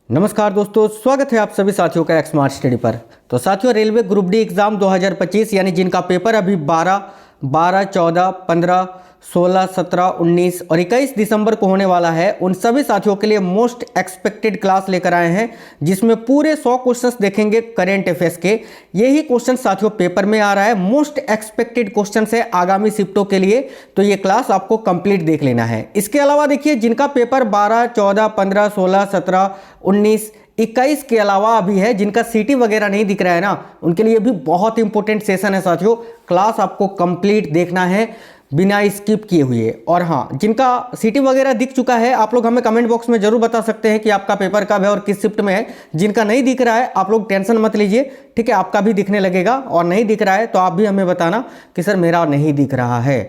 नमस्कार दोस्तों, स्वागत है आप सभी साथियों का स्मार्ट स्टडी पर। तो साथियों, रेलवे ग्रुप डी एग्ज़ाम 2025 यानी जिनका पेपर अभी 12, 14, 15, 16, 17, 19 और 21 दिसंबर को होने वाला है, उन सभी साथियों के लिए मोस्ट एक्सपेक्टेड क्लास लेकर आए हैं, जिसमें पूरे 100 क्वेश्चंस देखेंगे करेंट अफेयर्स के। यही क्वेश्चन साथियों पेपर में आ रहा है, मोस्ट एक्सपेक्टेड क्वेश्चन है आगामी शिफ्टों के लिए, तो ये क्लास आपको कंप्लीट देख लेना है। इसके अलावा देखिए, जिनका पेपर 12, 14, 15, 16, 17, 19, 21 के अलावा अभी है, जिनका सीटी वगैरह नहीं दिख रहा है ना, उनके लिए भी बहुत इंपॉर्टेंट सेशन है साथियों। क्लास आपको कंप्लीट देखना है बिना स्किप किए हुए। और हाँ, जिनका सीटी वगैरह दिख चुका है, आप लोग हमें कमेंट बॉक्स में जरूर बता सकते हैं कि आपका पेपर कब है और किस शिफ्ट में है। जिनका नहीं दिख रहा है, आप लोग टेंशन मत लीजिए, ठीक है, आपका भी दिखने लगेगा। और नहीं दिख रहा है तो आप भी हमें बताना कि सर मेरा नहीं दिख रहा है।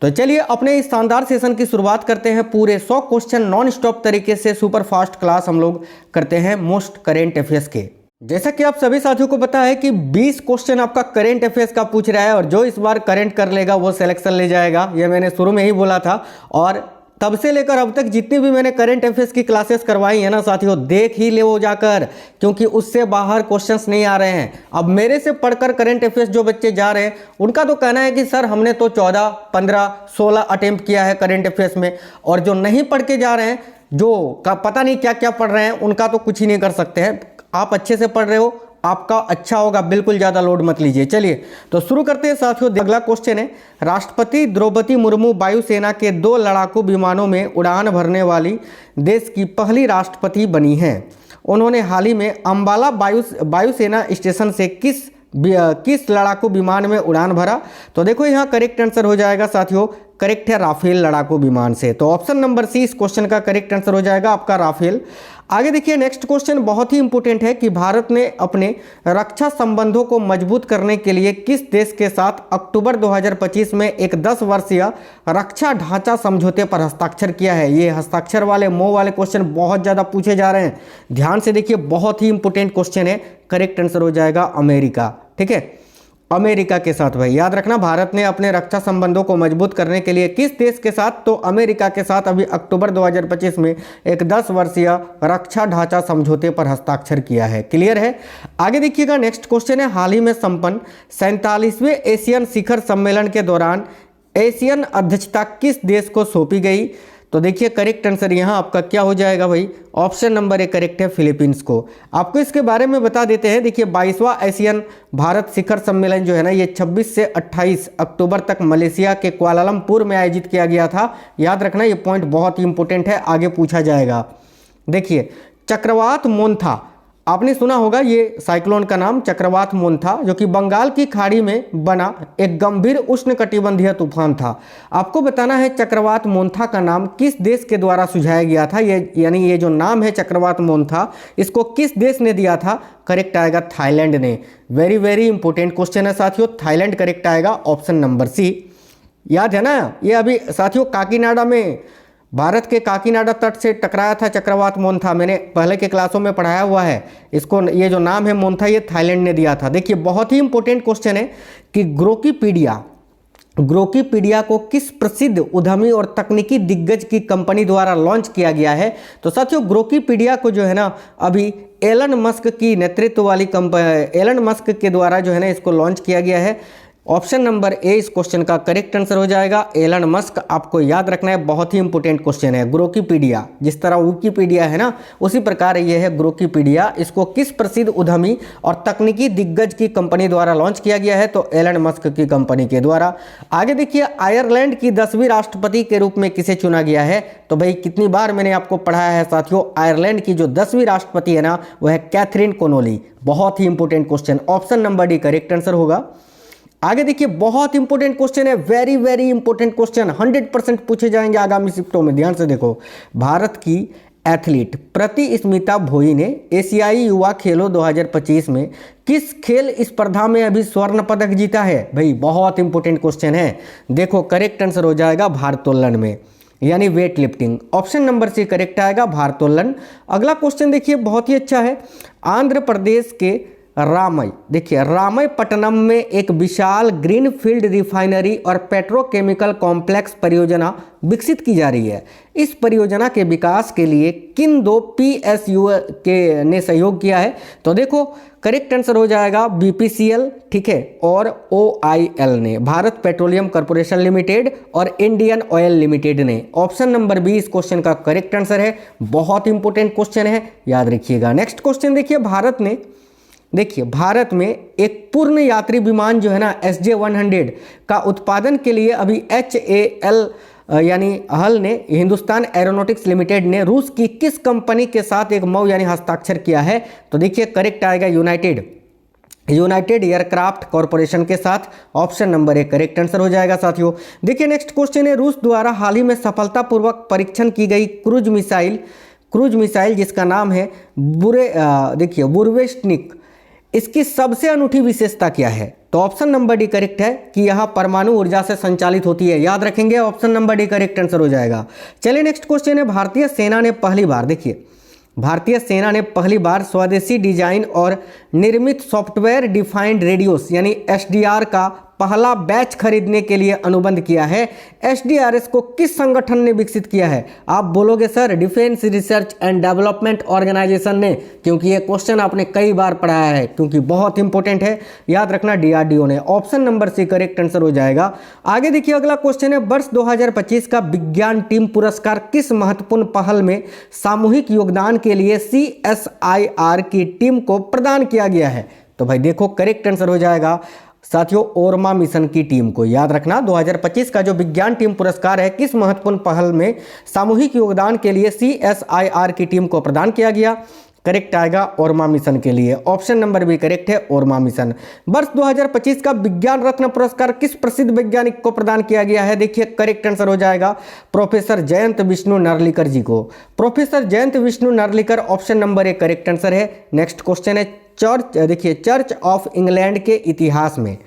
तो चलिए अपने इस शानदार सेशन की शुरुआत करते हैं। पूरे 100 क्वेश्चन नॉन स्टॉप तरीके से सुपर फास्ट क्लास हम लोग करते हैं मोस्ट करेंट अफेयर्स के। जैसा कि आप सभी साथियों को पता है कि 20 क्वेश्चन आपका करेंट अफेयर्स का पूछ रहा है, और जो इस बार करेंट कर लेगा वो सिलेक्शन ले जाएगा। ये मैंने शुरू में ही बोला था, और तब से लेकर अब तक जितनी भी मैंने करंट अफेयर्स की क्लासेस करवाई है ना साथियों, देख ही ले वो जाकर, क्योंकि उससे बाहर क्वेश्चंस नहीं आ रहे हैं। अब मेरे से पढ़कर करंट अफेयर्स जो बच्चे जा रहे हैं, उनका तो कहना है कि सर हमने तो 14, 15, 16 अटेम्प्ट किया है करंट अफेयर्स में, और जो नहीं पढ़ के जा रहे हैं, जो पता नहीं क्या क्या पढ़ रहे हैं, उनका तो कुछ ही नहीं कर सकते हैं। आप अच्छे से पढ़ रहे हो, आपका अच्छा होगा, बिल्कुल ज़्यादा लोड मत लीजिए। चलिए तो शुरू करते हैं साथियों। अगला क्वेश्चन है, राष्ट्रपति द्रौपदी मुर्मू वायुसेना के 2 लड़ाकू विमानों में उड़ान भरने वाली देश की पहली राष्ट्रपति बनी हैं। उन्होंने हाल ही में अंबाला वायुसेना स्टेशन से किस लड़ाकू विमान में उड़ान भरा? तो देखो यहाँ करेक्ट आंसर हो जाएगा साथियों, करेक्ट है राफेल लड़ाकू विमान से। तो ऑप्शन नंबर सी इस क्वेश्चन का करेक्ट आंसर हो जाएगा आपका राफेल। आगे देखिए, नेक्स्ट क्वेश्चन बहुत ही इंपॉर्टेंट है कि भारत ने अपने रक्षा संबंधों को मजबूत करने के लिए किस देश के साथ अक्टूबर 2025 में एक 10 वर्षीय रक्षा ढांचा समझौते पर हस्ताक्षर किया है? ये हस्ताक्षर वाले मोह वाले क्वेश्चन बहुत ज़्यादा पूछे जा रहे हैं, ध्यान से देखिए, बहुत ही इंपॉर्टेंट क्वेश्चन है। करेक्ट आंसर हो जाएगा अमेरिका, ठीक है, अमेरिका के साथ। भाई याद रखना, भारत ने अपने रक्षा संबंधों को मजबूत करने के लिए किस देश के साथ? तो अमेरिका के साथ अभी अक्टूबर 2025 में एक 10 वर्षीय रक्षा ढांचा समझौते पर हस्ताक्षर किया है। क्लियर है? आगे देखिएगा, नेक्स्ट क्वेश्चन है, हाल ही में संपन्न 47वें एशियन शिखर सम्मेलन के दौरान एशियन अध्यक्षता किस देश को सौंपी गई? तो देखिए करेक्ट आंसर यहाँ आपका क्या हो जाएगा भाई? ऑप्शन नंबर 1 करेक्ट है, फिलीपींस को। आपको इसके बारे में बता देते हैं। देखिए 22वां एशियन भारत शिखर सम्मेलन जो है ना, ये 26 से 28 अक्टूबर तक मलेशिया के कुआलालंपुर में आयोजित किया गया था। याद रखना, ये पॉइंट बहुत ही इंपॉर्टेंट है, आगे पूछा जाएगा। देखिए चक्रवात मोन्था, आपने सुना होगा ये साइक्लोन का नाम चक्रवात मोन्था, जो कि बंगाल की खाड़ी में बना एक गंभीर उष्णकटिबंधीय तूफान था। आपको बताना है चक्रवात मोन्था का नाम किस देश के द्वारा सुझाया गया था। ये जो नाम है चक्रवात मोन्था, इसको किस देश ने दिया था? करेक्ट आएगा थाईलैंड ने। वेरी वेरी इंपॉर्टेंट क्वेश्चन है साथियों, थाईलैंड करेक्ट आएगा, ऑप्शन नंबर सी। याद है ना, ये अभी साथियों काकीनाडा में, भारत के काकीनाडा तट से टकराया था चक्रवात मोन्था। मैंने पहले के क्लासों में पढ़ाया हुआ है इसको। ये जो नाम है मोन्था, ये थाईलैंड ने दिया था। देखिए बहुत ही इंपॉर्टेंट क्वेश्चन है कि ग्रोकीपीडिया को किस प्रसिद्ध उद्यमी और तकनीकी दिग्गज की कंपनी द्वारा लॉन्च किया गया है? तो साथियों ग्रोकीपीडिया को जो है ना, अभी एलन मस्क की नेतृत्व वाली कंपनी, एलन मस्क के द्वारा जो है ना इसको लॉन्च किया गया है। ऑप्शन नंबर ए इस क्वेश्चन का करेक्ट आंसर हो जाएगा, एलन मस्क। आपको याद रखना है, बहुत ही इंपॉर्टेंट क्वेश्चन है। ग्रोकीपीडिया, जिस तरह विकिपीडिया है ना, उसी प्रकार ये है ग्रोकीपीडिया। इसको किस प्रसिद्ध उद्यमी और तकनीकी दिग्गज की कंपनी द्वारा लॉन्च किया गया है? तो एलन मस्क की कंपनी के द्वारा। आगे देखिए, आयरलैंड की 10वीं राष्ट्रपति के रूप में किसे चुना गया है? तो भाई कितनी बार मैंने आपको पढ़ाया है साथियों, आयरलैंड की जो 10वीं राष्ट्रपति है ना, वह है कैथरीन कोनोली। बहुत ही important question, option number D correct answer होगा। आगे देखिए, बहुत इंपॉर्टेंट क्वेश्चन है, वेरी वेरी इंपॉर्टेंट क्वेश्चन, 100% पूछे जाएंगे आगामी शिफ्टों में। ध्यान से देखो, भारत की एथलीट प्रतिस्मिता भोई ने एशियाई युवा खेलों 2025 में किस खेल स्पर्धा में अभी स्वर्ण पदक जीता है? भाई बहुत इंपॉर्टेंट क्वेश्चन है। देखो करेक्ट आंसर हो जाएगा भारोत्तोलन में, यानी weight lifting. Option number C correct आएगा भारोत्तोलन। अगला क्वेश्चन देखिए बहुत ही अच्छा है, आंध्र प्रदेश के रामई, देखिए रामायपट्टनम में एक विशाल ग्रीनफील्ड रिफाइनरी और पेट्रोकेमिकल कॉम्प्लेक्स परियोजना विकसित की जा रही है। इस परियोजना के विकास के लिए किन दो PSU के ने सहयोग किया है? तो देखो करेक्ट आंसर हो जाएगा BPCL, ठीक है, और OIL ने, भारत पेट्रोलियम कॉर्पोरेशन लिमिटेड और इंडियन ऑयल लिमिटेड ने। ऑप्शन नंबर बी इस क्वेश्चन का करेक्ट आंसर है। बहुत इंपॉर्टेंट क्वेश्चन है, याद रखिएगा। नेक्स्ट क्वेश्चन देखिए, भारत में एक पूर्ण यात्री विमान जो है ना SJ-100 का उत्पादन के लिए अभी HAL यानी हल ने, हिंदुस्तान एरोनॉटिक्स लिमिटेड ने रूस की किस कंपनी के साथ एक मऊ यानी हस्ताक्षर किया है? तो देखिए करेक्ट आएगा यूनाइटेड एयरक्राफ्ट कॉरपोरेशन के साथ। Option number A correct answer हो जाएगा साथियों। देखिए नेक्स्ट क्वेश्चन है, रूस द्वारा हाल ही में सफलतापूर्वक परीक्षण की गई क्रूज मिसाइल जिसका नाम है बुरवेस्टनिक, इसकी सबसे अनूठी विशेषता क्या है? तो ऑप्शन नंबर डी करेक्ट है कि यह परमाणु ऊर्जा से संचालित होती है। याद रखेंगे, option number D correct answer हो जाएगा। चलिए नेक्स्ट क्वेश्चन है, भारतीय सेना ने पहली बार स्वदेशी डिजाइन और निर्मित सॉफ्टवेयर डिफाइंड रेडियोस यानी SDR का पहला बैच खरीदने के लिए अनुबंध किया है। SDRS को किस संगठन ने विकसित किया है? आप बोलोगे sir defence research and development organisation ने, क्योंकि ये क्वेश्चन आपने कई बार पढ़ाया है, क्योंकि बहुत इंपॉर्टेंट है, याद रखना DRDO ने। Option number C correct answer हो जाएगा। आगे देखिए अगला क्वेश्चन है, वर्ष 2025 का विज्ञान टीम पुरस्कार किस महत्वपूर्ण पहल में सामूहिक योगदान के लिए CSIR की टीम को प्रदान किया गया है? तो भाई देखो करेक्ट आंसर हो जाएगा साथियों ओरमा मिशन की टीम को। याद रखना 2025 का जो विज्ञान टीम पुरस्कार है किस महत्वपूर्ण पहल में सामूहिक योगदान के लिए CSIR की टीम को प्रदान किया गया? करेक्ट आएगा ओरमा मिशन के लिए। ऑप्शन नंबर बी करेक्ट है ओरमा मिशन। वर्ष 2025 का विज्ञान रत्न पुरस्कार किस प्रसिद्ध वैज्ञानिक को प्रदान किया गया है? देखिए करेक्ट आंसर हो जाएगा प्रोफेसर जयंत विष्णु नार्लिकर जी को। Professor Jayant Vishnu Narlikar, option number A correct answer है। नेक्स्ट क्वेश्चन है, चर्च ऑफ इंग्लैंड के इतिहास में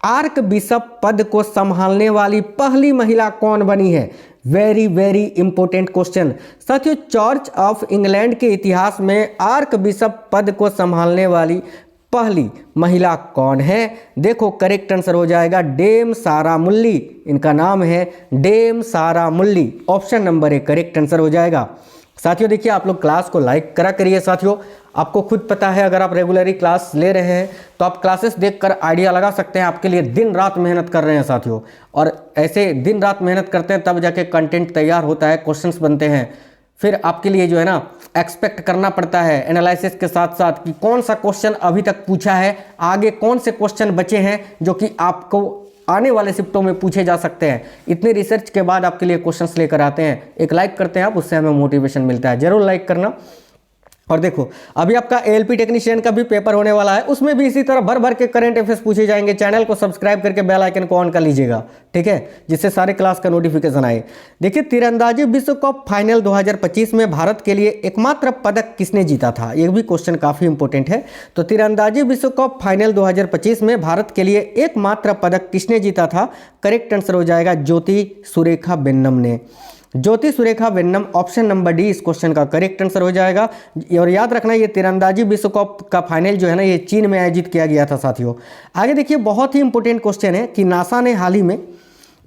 आर्क बिशप पद को संभालने वाली पहली महिला कौन बनी है? वेरी इंपॉर्टेंट क्वेश्चन साथियों। चर्च ऑफ इंग्लैंड के इतिहास में आर्क बिशप पद को संभालने वाली पहली महिला कौन है? देखो करेक्ट आंसर हो जाएगा डेम सारा मुल्ली, इनका नाम है dame Sarah Mullally. Option number A correct answer हो जाएगा। साथियों देखिए आप लोग क्लास को लाइक करा करिए साथियों। आपको खुद पता है अगर आप रेगुलरली क्लास ले रहे हैं तो आप क्लासेस देखकर आइडिया लगा सकते हैं। आपके लिए दिन रात मेहनत कर रहे हैं साथियों, और ऐसे दिन रात मेहनत करते हैं तब जाके कंटेंट तैयार होता है, क्वेश्चंस बनते हैं। फिर आपके लिए जो है ना एक्सपेक्ट करना पड़ता है एनालिसिस के साथ साथ कि कौन सा क्वेश्चन अभी तक पूछा है, आगे कौन से क्वेश्चन बचे हैं जो कि आपको आने वाले शिफ्टों में पूछे जा सकते हैं। इतने रिसर्च के बाद आपके लिए क्वेश्चंस लेकर आते हैं। एक लाइक करते हैं आप, उससे हमें मोटिवेशन मिलता है। जरूर लाइक करना। और देखो अभी आपका ALP टेक्नीशियन का भी पेपर होने वाला है, उसमें भी इसी तरह भर भर के करंट अफेयर्स पूछे जाएंगे। चैनल को सब्सक्राइब करके बेल आइकन को ऑन कर लीजिएगा, ठीक है, जिससे सारे क्लास का नोटिफिकेशन आए। देखिए तीरंदाजी विश्व कप फाइनल 2025 में भारत के लिए एकमात्र पदक किसने जीता था? ये भी क्वेश्चन काफी इंपॉर्टेंट है। तो तीरंदाजी विश्व कप फाइनल 2025 में भारत के लिए एकमात्र पदक किसने जीता था? करेक्ट आंसर हो जाएगा ज्योति सुरेखा वेन्नम ने। Jyothi Surekha Vennam, option number D इस क्वेश्चन का करेक्ट आंसर हो जाएगा। और याद रखना ये तीरंदाजी विश्व कप का फाइनल जो है ना ये चीन में आयोजित किया गया था साथियों। आगे देखिए बहुत ही इंपॉर्टेंट क्वेश्चन है कि नासा ने हाल ही में,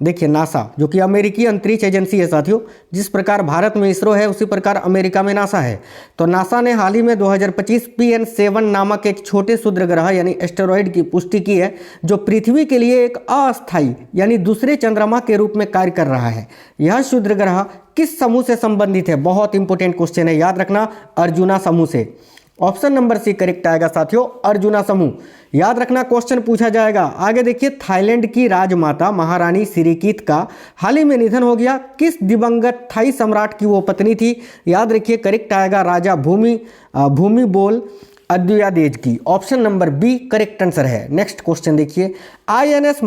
देखिए नासा जो कि अमेरिकी अंतरिक्ष एजेंसी है साथियों, जिस प्रकार भारत में इसरो है उसी प्रकार अमेरिका में नासा है। तो नासा ने हाल ही में 2025 PN7 नामक एक छोटे क्षुद्र ग्रह यानी एस्टेरॉयड की पुष्टि की है, जो पृथ्वी के लिए एक अस्थायी यानी दूसरे चंद्रमा के रूप में कार्य कर रहा है। यह क्षुद्र ग्रह किस समूह से संबंधित है? बहुत इंपॉर्टेंट क्वेश्चन है, याद रखना अर्जुना समूह से। ऑप्शन नंबर सी करेक्ट आएगा साथियों अर्जुना समूह। याद रखना क्वेश्चन पूछा जाएगा। आगे देखिए थाईलैंड की राजमाता महारानी सिरिकीत का हाल ही में निधन हो गया। किस दिवंगत थाई सम्राट की वो पत्नी थी? याद रखिए करेक्ट आएगा राजा भूमिबोल अद्वैयादेज की। Option number B correct answer है। नेक्स्ट क्वेश्चन देखिए INS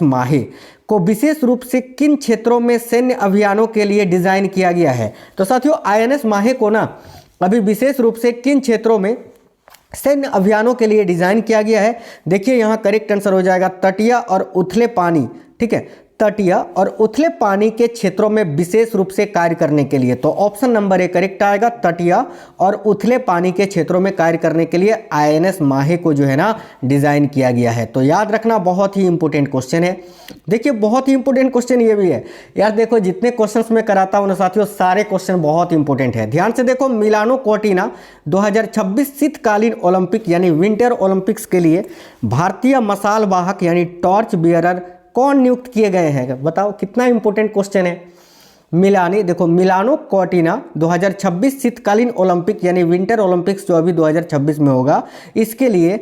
माहे को विशेष रूप से किन क्षेत्रों में सैन्य अभियानों के लिए डिजाइन किया गया है? तो साथियों INS माहे को ना अभी विशेष रूप से किन क्षेत्रों में सैन्य अभियानों के लिए डिजाइन किया गया है? देखिए यहाँ करेक्ट आंसर हो जाएगा तटीय और उथले पानी, ठीक है, तटीय और उथले पानी के क्षेत्रों में विशेष रूप से कार्य करने के लिए। तो ऑप्शन नंबर ए करेक्ट आएगा, तटीय और उथले पानी के क्षेत्रों में कार्य करने के लिए आईएनएस माहे को जो है ना डिजाइन किया गया है। तो याद रखना, बहुत ही इंपॉर्टेंट क्वेश्चन है। देखिए बहुत ही इंपॉर्टेंट क्वेश्चन ये भी है यार। देखो जितने क्वेश्चंस मैं कराता हूं ना साथियों, सारे क्वेश्चन बहुत इंपॉर्टेंट है। ध्यान से देखो, मिलानो कोर्टिना 2026 शीतकालीन ओलंपिक यानी विंटर ओलंपिक्स के लिए भारतीय मशाल वाहक यानी टॉर्च बियरर कौन नियुक्त किए गए हैं? बताओ कितना इंपॉर्टेंट क्वेश्चन है। मिलानो कोर्टिना 2026 शीतकालीन ओलंपिक यानी विंटर ओलंपिक्स जो अभी 2026 में होगा, इसके लिए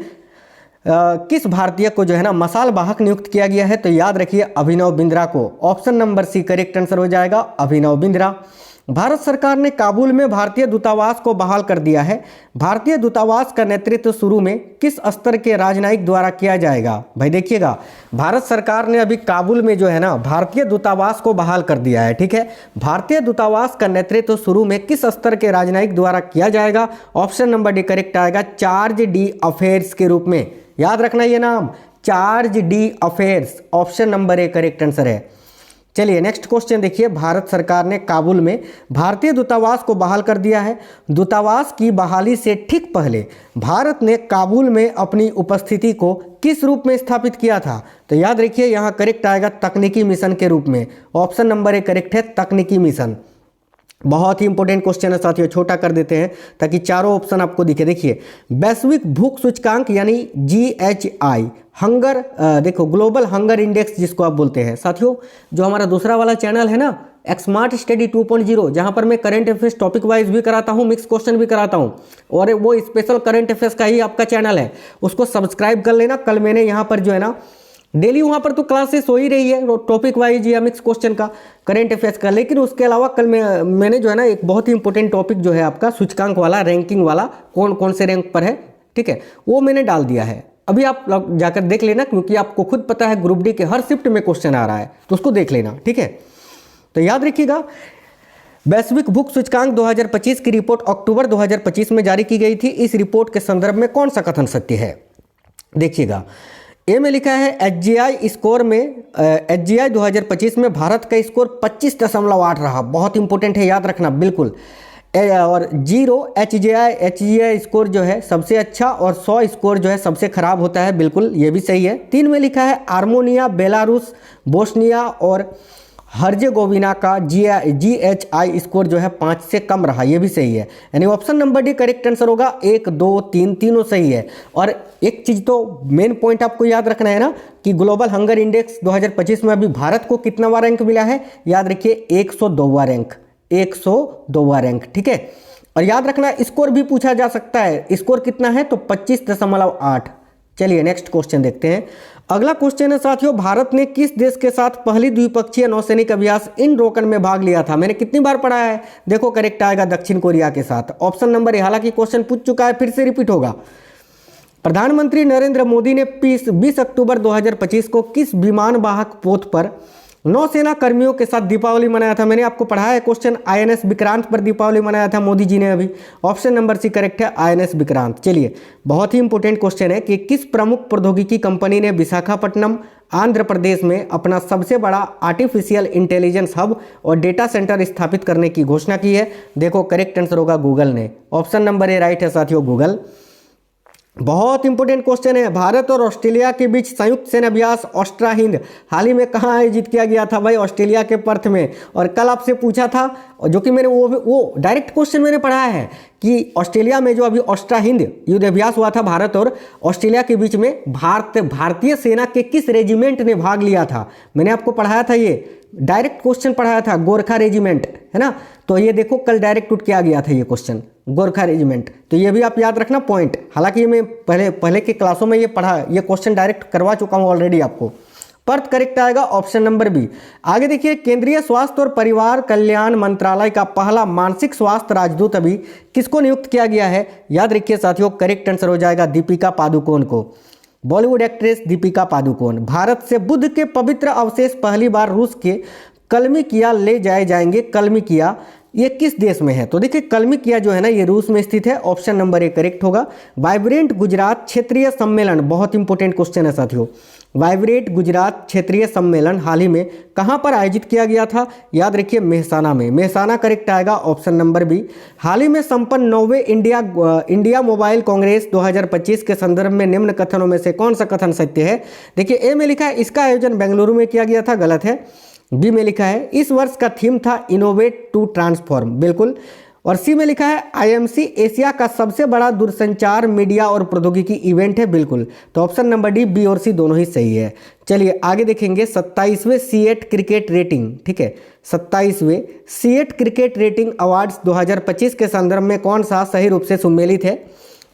किस भारतीय को जो है ना मशाल वाहक नियुक्त किया गया है? तो याद रखिए अभिनव बिंद्रा को। Option number C correct answer हो जाएगा, अभिनव बिंद्रा। भारत सरकार ने काबुल में भारतीय दूतावास को बहाल कर दिया है। भारतीय दूतावास का नेतृत्व शुरू में किस स्तर के राजनयिक द्वारा किया जाएगा? भाई देखिएगा, भारत सरकार ने अभी काबुल में जो है ना भारतीय दूतावास को बहाल कर दिया है, ठीक है। भारतीय दूतावास का नेतृत्व शुरू में किस स्तर के राजनयिक द्वारा किया जाएगा? ऑप्शन नंबर डी करेक्ट आएगा, चार्ज डी अफेयर्स के रूप में। याद रखना ये नाम, charge D affairs. Option number A correct answer है। चलिए नेक्स्ट क्वेश्चन देखिए, भारत सरकार ने काबुल में भारतीय दूतावास को बहाल कर दिया है। दूतावास की बहाली से ठीक पहले भारत ने काबुल में अपनी उपस्थिति को किस रूप में स्थापित किया था? तो याद रखिए यहाँ करेक्ट आएगा तकनीकी मिशन के रूप में। ऑप्शन नंबर ए करेक्ट है, तकनीकी मिशन। बहुत ही इंपॉर्टेंट क्वेश्चन है साथियों, छोटा कर देते हैं ताकि चारों ऑप्शन आपको दिखे। देखिए वैश्विक भूख सूचकांक यानी GHI हंगर, देखो ग्लोबल हंगर इंडेक्स जिसको आप बोलते हैं साथियों, जो हमारा दूसरा वाला चैनल है ना स्मार्ट स्टडी 2.0, जहां पर मैं करंट अफेयर्स टॉपिक वाइज भी कराता हूं, मिक्स क्वेश्चन भी कराता हूं, और वो स्पेशल करंट अफेयर्स का ही आपका चैनल है, उसको सब्सक्राइब कर लेना। कल मैंने यहाँ पर जो है ना डेली वहाँ पर तो क्लासेस हो ही रही है टॉपिक वाइज या मिक्स क्वेश्चन का, करंट अफेयर्स का, लेकिन उसके अलावा कल मैंने जो है ना एक बहुत ही इंपॉर्टेंट टॉपिक जो है आपका सूचकांक वाला, रैंकिंग वाला, कौन कौन से रैंक पर है, ठीक है, वो मैंने डाल दिया है। अभी आप जाकर देख लेना, क्योंकि आपको खुद पता है ग्रुप डी के हर शिफ्ट में क्वेश्चन आ रहा है, तो उसको देख लेना, ठीक है। तो याद रखिएगा, वैश्विक भूख सूचकांक 2025 की रिपोर्ट अक्टूबर 2025 में जारी की गई थी। इस रिपोर्ट के संदर्भ में कौन सा कथन सत्य है? देखिएगा, ए में लिखा है HGI स्कोर में, HGI 2025 में भारत का स्कोर 25.8 रहा। बहुत इंपॉर्टेंट है, याद रखना बिल्कुल। और 0 HGI स्कोर जो है सबसे अच्छा और 100 स्कोर जो है सबसे खराब होता है, बिल्कुल ये भी सही है। 3 में लिखा है आर्मेनिया, बेलारूस, बोस्निया और हर्जेगोविना का GHI स्कोर जो है 5 से कम रहा, ये भी सही है। यानी option number D correct answer होगा। 1, 2, 3 तीनों सही है। और एक चीज़ तो मेन पॉइंट आपको याद रखना है ना कि ग्लोबल हंगर इंडेक्स 2025 में अभी भारत को कितनावां रैंक मिला है? याद रखिए 102वां रैंक, 102वां रैंक, ठीक है। और याद रखना स्कोर भी पूछा जा सकता है, स्कोर कितना है? तो 25.8। चलिए नेक्स्ट क्वेश्चन देखते हैं। अगला क्वेश्चन है साथियों, भारत ने किस देश के साथ पहली द्विपक्षीय नौसैनिक अभ्यास इंडोकन में भाग लिया था? मैंने कितनी बार पढ़ा है? देखो करेक्ट आएगा दक्षिण कोरिया के साथ। ऑप्शन नंबर ए, हालांकि क्वेश्चन पूछ चुका है, फिर से रिपीट होगा। प्रधानमंत्री नरेंद्र मोदी ने 20 अक्टूबर 2025 को किस विमान वाहक पोत पर नौसेना कर्मियों के साथ दीपावली मनाया था? मैंने आपको पढ़ाया है क्वेश्चन, INS विक्रांत पर दीपावली मनाया था मोदी जी ने अभी। ऑप्शन नंबर सी करेक्ट है, INS विक्रांत। चलिए बहुत ही इंपॉर्टेंट क्वेश्चन है कि किस प्रमुख प्रौद्योगिकी कंपनी ने विशाखापट्टनम आंध्र प्रदेश में अपना सबसे बड़ा आर्टिफिशियल इंटेलिजेंस हब और डेटा सेंटर स्थापित करने की घोषणा की है? देखो करेक्ट आंसर होगा गूगल ने। ऑप्शन नंबर ए राइट है साथियों, गूगल। बहुत इंपॉर्टेंट क्वेश्चन है, भारत और ऑस्ट्रेलिया के बीच संयुक्त सैन्य अभ्यास ऑस्ट्रा हिंद हाल ही में कहाँ आयोजित किया गया था? भाई ऑस्ट्रेलिया के पर्थ में। और कल आपसे पूछा था, जो कि मैंने वो डायरेक्ट क्वेश्चन मैंने पढ़ाया है कि ऑस्ट्रेलिया में जो अभी ऑस्ट्रा हिंद युद्ध अभ्यास हुआ था भारत और ऑस्ट्रेलिया के बीच में, भारतीय सेना के किस रेजिमेंट ने भाग लिया था? मैंने आपको पढ़ाया था, ये डायरेक्ट क्वेश्चन पढ़ाया था, गोरखा रेजिमेंट, है ना। तो ये देखो कल डायरेक्ट उठ के आ गया था ये क्वेश्चन, गोरखा रेजिमेंट। तो ये भी आप याद रखना पॉइंट। हालांकि ये मैं पहले के क्लासों में ये पढ़ा, ये क्वेश्चन डायरेक्ट करवा चुका हूँ ऑलरेडी आपको। पर्थ करेक्ट आएगा ऑप्शन नंबर बी। आगे देखिए, केंद्रीय स्वास्थ्य और परिवार कल्याण मंत्रालय का पहला मानसिक स्वास्थ्य राजदूत अभी किसको नियुक्त किया गया है? याद रखिए साथियों, करेक्ट आंसर हो जाएगा दीपिका पादुकोण को। बॉलीवुड एक्ट्रेस दीपिका पादुकोण। भारत से बुद्ध के पवित्र अवशेष पहली बार रूस के कलमिकिया ले जाए जाएंगे। कलमिकिया ये किस देश में है? तो देखिए कलमिकिया जो है ना ये रूस में स्थित है, ऑप्शन नंबर ए करेक्ट होगा। वाइब्रेंट गुजरात क्षेत्रीय सम्मेलन, बहुत इंपॉर्टेंट क्वेश्चन है साथियों। वाइब्रेंट गुजरात क्षेत्रीय सम्मेलन हाल ही में कहां पर आयोजित किया गया था? याद रखिए मेहसाना में, मेहसाना करेक्ट आएगा, ऑप्शन नंबर बी। हाल ही में संपन्न 9वें इंडिया मोबाइल कांग्रेस 2025 के संदर्भ में निम्न कथनों में से कौन सा कथन सत्य है? देखिए ए में लिखा है इसका आयोजन बेंगलुरु में किया गया था, गलत है। बी में लिखा है इस वर्ष का थीम था इनोवेट टू ट्रांसफॉर्म, बिल्कुल। और सी में लिखा है आईएमसी एशिया का सबसे बड़ा दूरसंचार मीडिया और प्रौद्योगिकी इवेंट है, बिल्कुल। तो ऑप्शन नंबर डी, बी और सी दोनों ही सही है। चलिए आगे देखेंगे 27वें C8 क्रिकेट रेटिंग, ठीक है, 27वें C8 क्रिकेट रेटिंग अवार्ड्स 2025 के संदर्भ में कौन सा सही रूप से सम्मिलित है?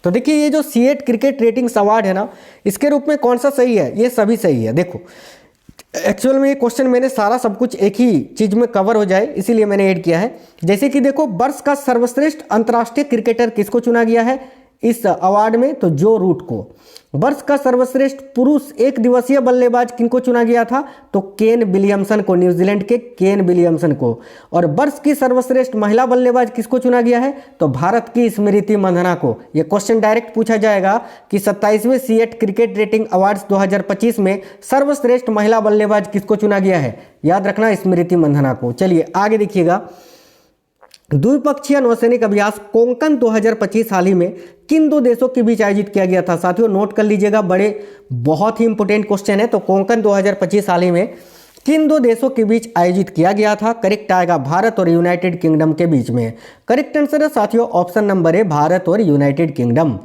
तो देखिए ये जो C8 क्रिकेट रेटिंग्स अवार्ड है ना, इसके रूप में कौन सा सही है? ये सभी सही है। देखो एक्चुअल में ये क्वेश्चन मैंने सारा सब कुछ एक ही चीज में कवर हो जाए इसीलिए मैंने ऐड किया है। जैसे कि देखो वर्ष का सर्वश्रेष्ठ अंतर्राष्ट्रीय क्रिकेटर किसको चुना गया है इस अवार्ड में? तो जो रूट को। वर्ष का सर्वश्रेष्ठ पुरुष एक दिवसीय बल्लेबाज किनको चुना गया था? तो केन विलियमसन को, न्यूजीलैंड के केन विलियमसन को। और वर्ष की सर्वश्रेष्ठ महिला बल्लेबाज किसको चुना गया है? तो भारत की स्मृति मंधाना को। यह क्वेश्चन डायरेक्ट पूछा जाएगा कि 27वें C8 क्रिकेट रेटिंग अवार्ड्स 2025 में सर्वश्रेष्ठ महिला बल्लेबाज किसको चुना गया है? याद रखना स्मृति मंधाना को। चलिए आगे देखिएगा, द्विपक्षीय नौसैनिक अभ्यास कोंकण 2025 हाल ही में किन दो देशों के बीच आयोजित किया गया था? साथियों नोट कर लीजिएगा, बहुत ही इंपोर्टेंट क्वेश्चन है। तो कोंकण 2025 हाल ही में किन दो देशों के बीच आयोजित किया गया था? करेक्ट आएगा भारत और यूनाइटेड किंगडम के बीच में। करेक्ट आंसर है साथियों ऑप्शन नंबर है भारत और यूनाइटेड किंगडम।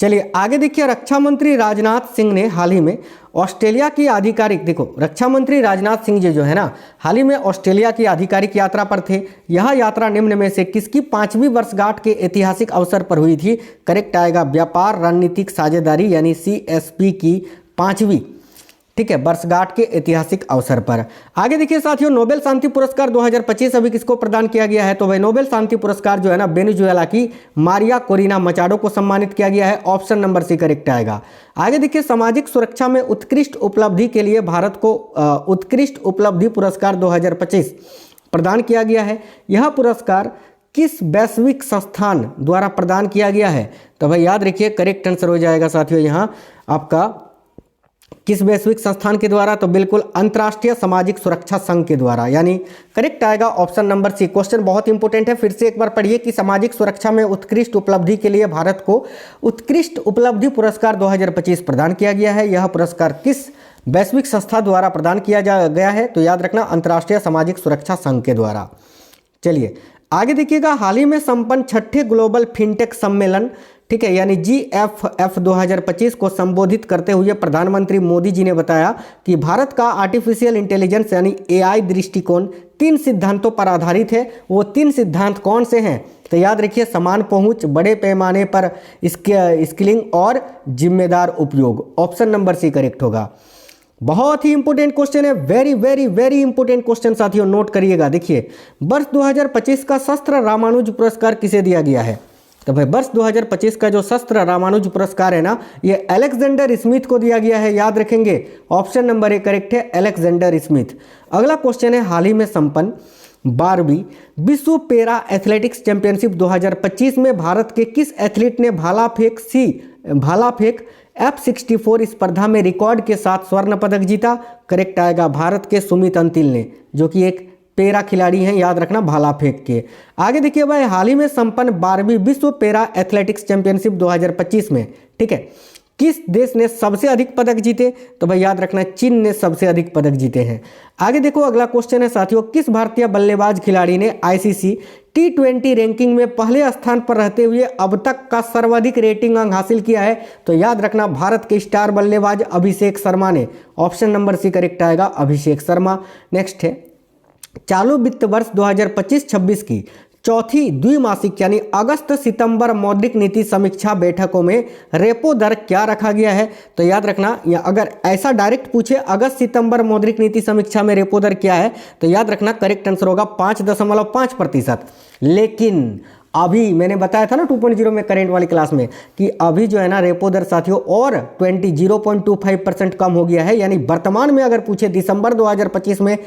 चलिए आगे देखिए, रक्षा मंत्री राजनाथ सिंह ने हाल ही में ऑस्ट्रेलिया की आधिकारिक, देखो रक्षा मंत्री राजनाथ सिंह जी जो है ना हाल ही में ऑस्ट्रेलिया की आधिकारिक यात्रा पर थे। यह यात्रा निम्न में से किसकी 5वीं वर्षगांठ के ऐतिहासिक अवसर पर हुई थी? करेक्ट आएगा व्यापार रणनीतिक साझेदारी यानी CSP की 5वीं, ठीक है, वर्षगांठ के ऐतिहासिक अवसर पर। आगे देखिए साथियों, नोबेल शांति पुरस्कार 2025 अभी किसको प्रदान किया गया है? तो भाई नोबेल शांति पुरस्कार जो है ना वेनेजुएला की मारिया कोरिना मचाडो को सम्मानित किया गया है, ऑप्शन नंबर सी करेक्ट आएगा। आगे देखिए, सामाजिक सुरक्षा में उत्कृष्ट उपलब्धि के लिए भारत को उत्कृष्ट उपलब्धि पुरस्कार 2025 प्रदान किया गया है। यह पुरस्कार किस वैश्विक संस्थान द्वारा प्रदान किया गया है? तो भाई याद रखिए करेक्ट आंसर हो जाएगा साथियों यहाँ आपका किस वैश्विक संस्थान के द्वारा? तो बिल्कुल अंतर्राष्ट्रीय सामाजिक सुरक्षा संघ के द्वारा, यानी करेक्ट आएगा ऑप्शन नंबर सी। क्वेश्चन बहुत इंपॉर्टेंट है, फिर से एक बार पढ़िए कि सामाजिक सुरक्षा में उत्कृष्ट उपलब्धि के लिए भारत को उत्कृष्ट उपलब्धि पुरस्कार 2025 प्रदान किया गया है। यह पुरस्कार किस वैश्विक संस्था द्वारा प्रदान किया गया है? तो याद रखना अंतर्राष्ट्रीय सामाजिक सुरक्षा संघ के द्वारा। चलिए आगे देखिएगा, हाल ही में संपन्न 6ठे ग्लोबल फिनटेक सम्मेलन, ठीक है, यानी GFF 2025 को संबोधित करते हुए प्रधानमंत्री मोदी जी ने बताया कि भारत का आर्टिफिशियल इंटेलिजेंस यानी AI दृष्टिकोण 3 सिद्धांतों पर आधारित है। वो 3 सिद्धांत कौन से हैं? तो याद रखिए समान पहुंच, बड़े पैमाने पर स्किलिंग और जिम्मेदार उपयोग, ऑप्शन नंबर सी करेक्ट होगा। बहुत ही इंपोर्टेंट क्वेश्चन है, very very very important question साथियों, नोट करिएगा। देखिए वर्ष 2025 का शस्त्र रामानुज पुरस्कार किसे दिया गया है? तो भाई वर्ष 2025 का जो शस्त्र रामानुज पुरस्कार है ना, ये अलेक्जेंडर स्मिथ को दिया गया है, याद रखेंगे ऑप्शन नंबर ए करेक्ट है, अलेक्जेंडर स्मिथ। अगला क्वेश्चन है, हाल ही में संपन्न 12वीं विश्व पैरा एथलेटिक्स चैंपियनशिप 2025 में भारत के किस एथलीट ने भाला फेंक F64 स्पर्धा में रिकॉर्ड के साथ स्वर्ण पदक जीता? करेक्ट आएगा भारत के सुमित अंतिल ने, जो कि एक पैरा खिलाड़ी हैं, याद रखना भाला फेंक के। आगे देखिए भाई, हाल ही में संपन्न 12वीं विश्व पैरा एथलेटिक्स चैंपियनशिप 2025 में, ठीक है, किस देश ने सबसे अधिक पदक जीते? तो भाई याद रखना चीन ने सबसे अधिक पदक जीते हैं। आगे देखो अगला क्वेश्चन है साथियों, किस भारतीय बल्लेबाज खिलाड़ी ने ICC T20 रैंकिंग में पहले स्थान पर रहते हुए अब तक का सर्वाधिक रेटिंग अंक हासिल किया है? तो याद रखना भारत के स्टार बल्लेबाज अभिषेक शर्मा ने, ऑप्शन नंबर सी करेक्ट आएगा अभिषेक शर्मा। नेक्स्ट है, चालू वित्त वर्ष 2025-26 की चौथी द्विमासिक यानी अगस्त सितंबर मौद्रिक नीति समीक्षा बैठकों में रेपो दर क्या रखा गया है? तो याद रखना, या अगर ऐसा डायरेक्ट पूछे अगस्त सितंबर मौद्रिक नीति समीक्षा में रेपो दर क्या है, तो याद रखना करेक्ट आंसर होगा 5.5%। लेकिन अभी मैंने बताया था ना 2.0 में करंट वाली क्लास में कि अभी जो है ना रेपो दर साथियों और 0.25% कम हो गया है। यानी वर्तमान में अगर पूछे दिसंबर 2025 में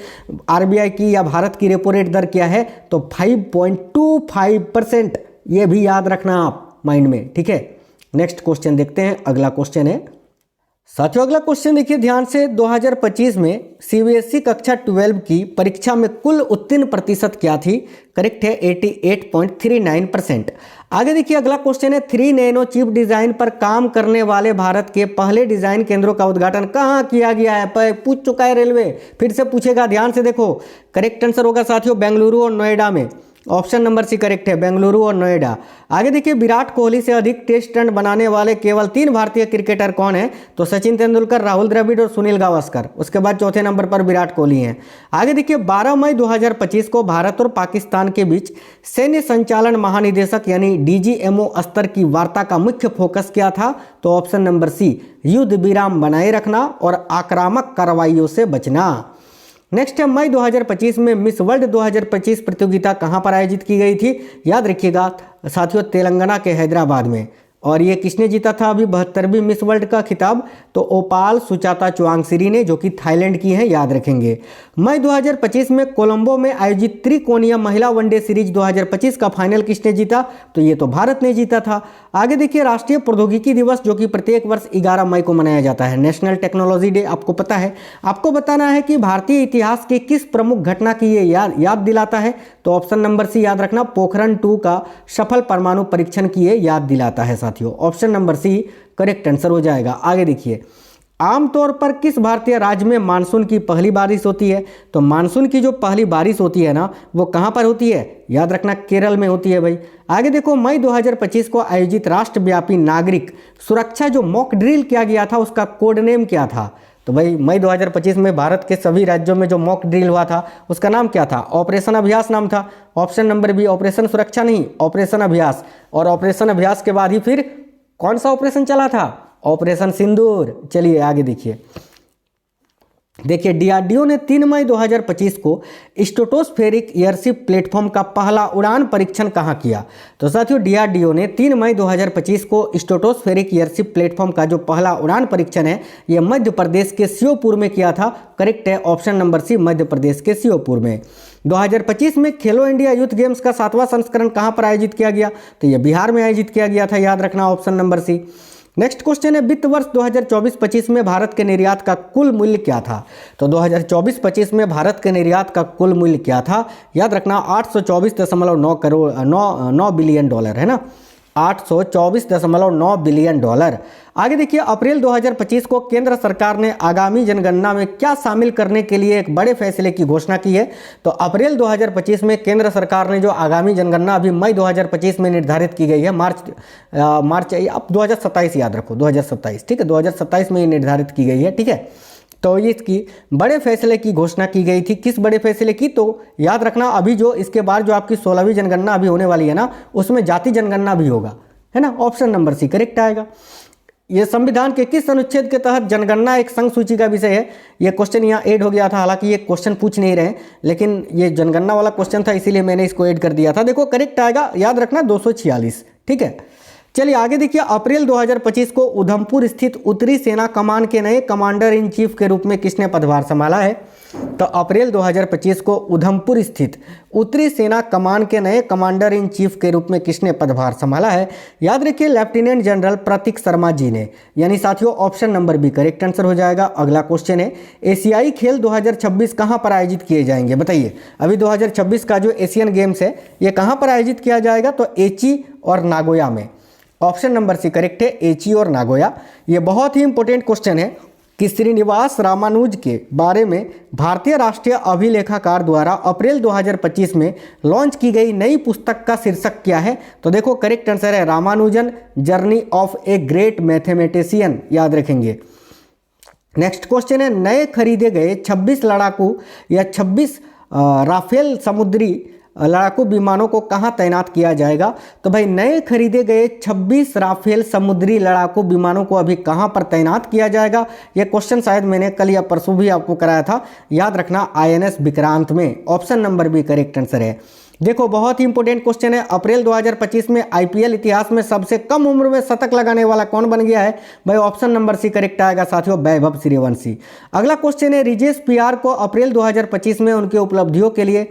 आरबीआई की या भारत की रेपो रेट दर क्या है तो 5.25%, ये भी याद रखना आप माइंड में, ठीक है। नेक्स्ट क्वेश्चन देखते हैं, अगला क्वेश्चन है साथियों, अगला क्वेश्चन देखिए ध्यान से। 2025 में सीबीएसई कक्षा 12 की परीक्षा में कुल उत्तीर्ण प्रतिशत क्या थी? करेक्ट है 88.39%। आगे देखिए अगला क्वेश्चन है, 3 नैनो चिप डिजाइन पर काम करने वाले भारत के पहले डिजाइन केंद्रों का उद्घाटन कहाँ किया गया है? पूछ चुका है रेलवे, फिर से पूछेगा, ध्यान से देखो। करेक्ट आंसर होगा साथियों बेंगलुरु और नोएडा में। ऑप्शन नंबर सी करेक्ट है, बेंगलुरु और नोएडा। आगे देखिए विराट कोहली से अधिक टेस्ट रन बनाने वाले केवल 3 भारतीय क्रिकेटर कौन है? तो सचिन तेंदुलकर, राहुल द्रविड़ और सुनील गावस्कर। उसके बाद चौथे नंबर पर विराट कोहली हैं। आगे देखिए 12 मई 2025 को भारत और पाकिस्तान के बीच सैन्य संचालन महानिदेशक यानी डीजीएमओ स्तर की वार्ता का मुख्य फोकस क्या था? तो ऑप्शन नंबर सी, युद्ध विराम बनाए रखना और आक्रामक कार्रवाइयों से बचना। नेक्स्ट है मई 2025 में मिस वर्ल्ड 2025 प्रतियोगिता कहां पर आयोजित की गई थी? याद रखिएगा साथियों तेलंगाना के हैदराबाद में। और ये किसने जीता था अभी 72वीं मिस वर्ल्ड का खिताब? तो ओपाल सुचाता चुआंगसिरी ने, जो कि थाईलैंड की हैं, याद रखेंगे। मई 2025 में कोलंबो में आयोजित त्रिकोणीय महिला वनडे सीरीज 2025 का फाइनल किसने जीता? तो ये तो भारत ने जीता था। आगे देखिए राष्ट्रीय प्रौद्योगिकी दिवस जो कि प्रत्येक वर्ष 11 मई को मनाया जाता है, नेशनल टेक्नोलॉजी डे, आपको पता है। आपको बताना है कि भारतीय इतिहास के किस प्रमुख घटना की ये याद दिलाता है? तो ऑप्शन नंबर सी याद रखना, पोखरण 2 का सफल परमाणु परीक्षण की ये याद दिलाता है साथियों। Option number C correct answer हो जाएगा। आगे देखिए आमतौर पर किस भारतीय राज्य में मानसून की पहली बारिश होती है? तो मानसून की जो पहली बारिश होती है ना वो कहां पर होती है? याद रखना केरल में होती है भाई। आगे देखो मई 2025 को आयोजित राष्ट्रव्यापी नागरिक सुरक्षा जो मॉक ड्रिल किया गया था उसका कोड नेम क्या था? तो भाई मई 2025 में भारत के सभी राज्यों में जो मॉक ड्रिल हुआ था उसका नाम क्या था? ऑपरेशन अभ्यास नाम था। ऑप्शन नंबर बी, ऑपरेशन सुरक्षा नहीं, ऑपरेशन अभ्यास। और ऑपरेशन अभ्यास के बाद ही फिर कौन सा ऑपरेशन चला था? ऑपरेशन सिंदूर। चलिए आगे देखिए डीआरडीओ ने 3 मई 2025 को स्ट्रेटोस्फेरिक एयरशिप प्लेटफॉर्म का पहला उड़ान परीक्षण कहां किया? तो साथियों डीआरडीओ ने 3 मई 2025 को स्ट्रेटोस्फेरिक एयरशिप प्लेटफॉर्म का जो पहला उड़ान परीक्षण है यह मध्य प्रदेश के श्योपुर में किया था। करेक्ट है ऑप्शन नंबर सी, मध्य प्रदेश के श्योपुर में। 2025 में खेलो इंडिया यूथ गेम्स का 7वां संस्करण कहां पर आयोजित किया गया? तो यह बिहार में आयोजित किया गया था, याद रखना option number C. Next question है वित्त वर्ष 2024-25 में भारत के निर्यात का कुल मूल्य क्या था? तो 2024-25 में भारत के निर्यात का कुल मूल्य क्या था? याद रखना 824.9 बिलियन डॉलर है ना, 824.9 बिलियन डॉलर। आगे देखिए अप्रैल 2025 को केंद्र सरकार ने आगामी जनगणना में क्या शामिल करने के लिए एक बड़े फैसले की घोषणा की है? तो अप्रैल 2025 में केंद्र सरकार ने जो आगामी जनगणना अभी मई 2025 में निर्धारित की गई है, मार्च अब 2027 याद रखो, 2027 ठीक है, 2027 में ये निर्धारित की गई है, ठीक है। तो इसकी बड़े फैसले की घोषणा की गई थी। किस बड़े फैसले की? तो याद रखना अभी जो इसके बाद जो आपकी 16वीं जनगणना अभी होने वाली है ना उसमें जाति जनगणना भी होगा, है ना। ऑप्शन नंबर सी करेक्ट आएगा। ये संविधान के किस अनुच्छेद के तहत जनगणना एक संघ सूची का विषय है? ये क्वेश्चन यहाँ ऐड हो गया था, हालांकि ये क्वेश्चन पूछ नहीं रहे लेकिन ये जनगणना वाला क्वेश्चन था इसीलिए मैंने इसको ऐड कर दिया था। देखो करेक्ट आएगा, याद रखना 246, ठीक है। चलिए आगे देखिए अप्रैल 2025 को उधमपुर स्थित उत्तरी सेना कमान के नए कमांडर इन चीफ के रूप में किसने पदभार संभाला है? तो अप्रैल 2025 को उधमपुर स्थित उत्तरी सेना कमान के नए कमांडर इन चीफ के रूप में किसने पदभार संभाला है? याद रखिए लेफ्टिनेंट जनरल प्रतीक शर्मा जी ने, यानी साथियों option number B correct answer हो जाएगा। अगला क्वेश्चन है एशियाई खेल 2026 कहां पर आयोजित किए जाएंगे? बताइए अभी 2026 का जो एशियन गेम्स है ये कहां पर आयोजित किया जाएगा? तो एची और नागोया में। ऑप्शन नंबर सी करेक्ट है, एची और नागोया। ये बहुत ही इंपॉर्टेंट क्वेश्चन है कि श्रीनिवास रामानुज के बारे में भारतीय राष्ट्रीय अभिलेखाकार द्वारा अप्रैल 2025 में लॉन्च की गई नई पुस्तक का शीर्षक क्या है? तो देखो करेक्ट आंसर है Ramanujan journey of a great mathematician, याद रखेंगे। नेक्स्ट क्वेश्चन है नए खरीदे गए 26 लड़ाकू या 26 राफेल समुद्री लड़ाकू विमानों को कहां तैनात किया जाएगा? तो भाई नए खरीदे गए 26 राफेल समुद्री लड़ाकू विमानों को अभी कहां पर तैनात किया जाएगा? यह क्वेश्चन शायद मैंने कल या परसों भी आपको कराया था, याद रखना आईएनएस विक्रांत में। Option number B correct answer है। देखो बहुत ही इंपॉर्टेंट क्वेश्चन है, अप्रैल 2025 में आईपीएल इतिहास में सबसे कम उम्र में शतक लगाने वाला कौन बन गया है? भाई ऑप्शन नंबर सी करेक्ट आएगा साथियों, वैभव सूर्यवंशी। अगला क्वेश्चन है, रिजेश पीआर को अप्रैल 2025 में उनकी उपलब्धियों के लिए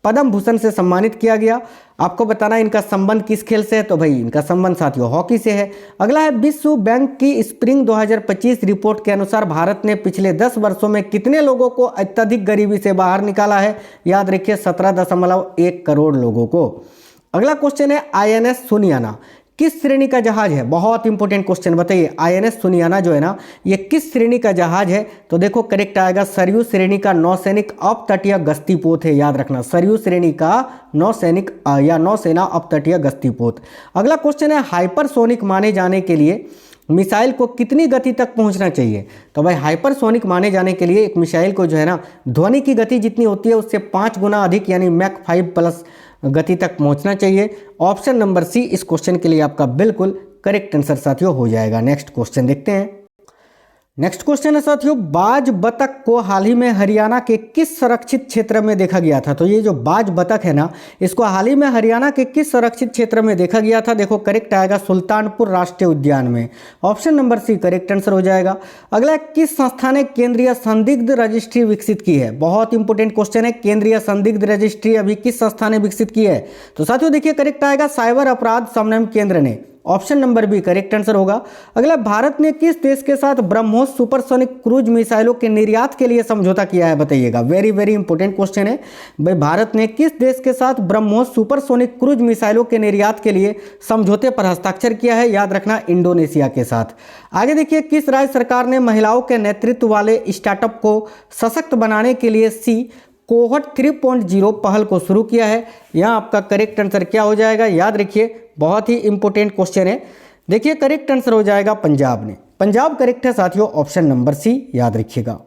पद्म भूषण से सम्मानित किया गया। आपको बताना इनका संबंध किस खेल से है? तो भाई इनका संबंध साथियों हॉकी से है। अगला है, विश्व बैंक की स्प्रिंग 2025 रिपोर्ट के अनुसार भारत ने पिछले 10 वर्षों में कितने लोगों को अत्यधिक गरीबी से बाहर निकाला है? याद रखिए 17.1 करोड़ लोगों को। अगला क्वेश्चन है, आईएनएस सुनियाना किस श्रेणी का जहाज है? बहुत इंपॉर्टेंट क्वेश्चन, बताइए आईएनएस सुनियाना जो है ना ये किस श्रेणी का जहाज है? तो देखो करेक्ट आएगा सरयू श्रेणी का नौसैनिक अपतटीय गश्ती पोत है, याद रखना सरयू श्रेणी का नौसैनिक या नौसेना अपतटीय गश्ती पोत। अगला क्वेश्चन है, हाइपरसोनिक माने जाने के लिए मिसाइल को कितनी गति तक पहुंचना चाहिए? तो भाई हाइपरसोनिक माने जाने के लिए एक मिसाइल को जो है ना ध्वनि की गति जितनी होती है उससे 5 गुना अधिक यानी मैक 5+ गति तक पहुंचना चाहिए। ऑप्शन नंबर सी इस क्वेश्चन के लिए आपका बिल्कुल करेक्ट आंसर साथियों हो जाएगा। नेक्स्ट क्वेश्चन देखते हैं। नेक्स्ट क्वेश्चन है साथियों, बाज बतख को हाल ही में हरियाणा के किस संरक्षित क्षेत्र में देखा गया था? तो ये जो बाज बतख है ना इसको हाल ही में हरियाणा के किस संरक्षित क्षेत्र में देखा गया था? देखो करेक्ट आएगा सुल्तानपुर राष्ट्रीय उद्यान में। Option number C correct answer हो जाएगा। अगला, किस संस्था ने केंद्रीय संदिग्ध रजिस्ट्री विकसित की है? बहुत इंपॉर्टेंट क्वेश्चन है, केंद्रीय संदिग्ध रजिस्ट्री अभी किस संस्था ने विकसित की है? तो साथियों देखिए करेक्ट आएगा साइबर अपराध समन्वय केंद्र ने। Option number B correct answer होगा। अगला, भारत ने किस देश के साथ ब्रह्मोस सुपरसोनिक क्रूज मिसाइलों के निर्यात के लिए समझौता किया है? बताइएगा, वेरी वेरी इंपॉर्टेंट क्वेश्चन है भाई, भारत ने किस देश के साथ ब्रह्मोस सुपरसोनिक क्रूज मिसाइलों के निर्यात के लिए समझौते पर हस्ताक्षर किया है? याद रखना इंडोनेशिया के साथ। आगे देखिए, किस राज्य सरकार ने महिलाओं के नेतृत्व वाले स्टार्टअप को सशक्त बनाने के लिए सी कोहट 3.0 पहल को शुरू किया है? यहाँ आपका करेक्ट आंसर क्या हो जाएगा? याद रखिए बहुत ही इंपॉर्टेंट क्वेश्चन है। देखिए करेक्ट आंसर हो जाएगा पंजाब ने। पंजाब करेक्ट है साथियों, ऑप्शन नंबर सी याद रखिएगा।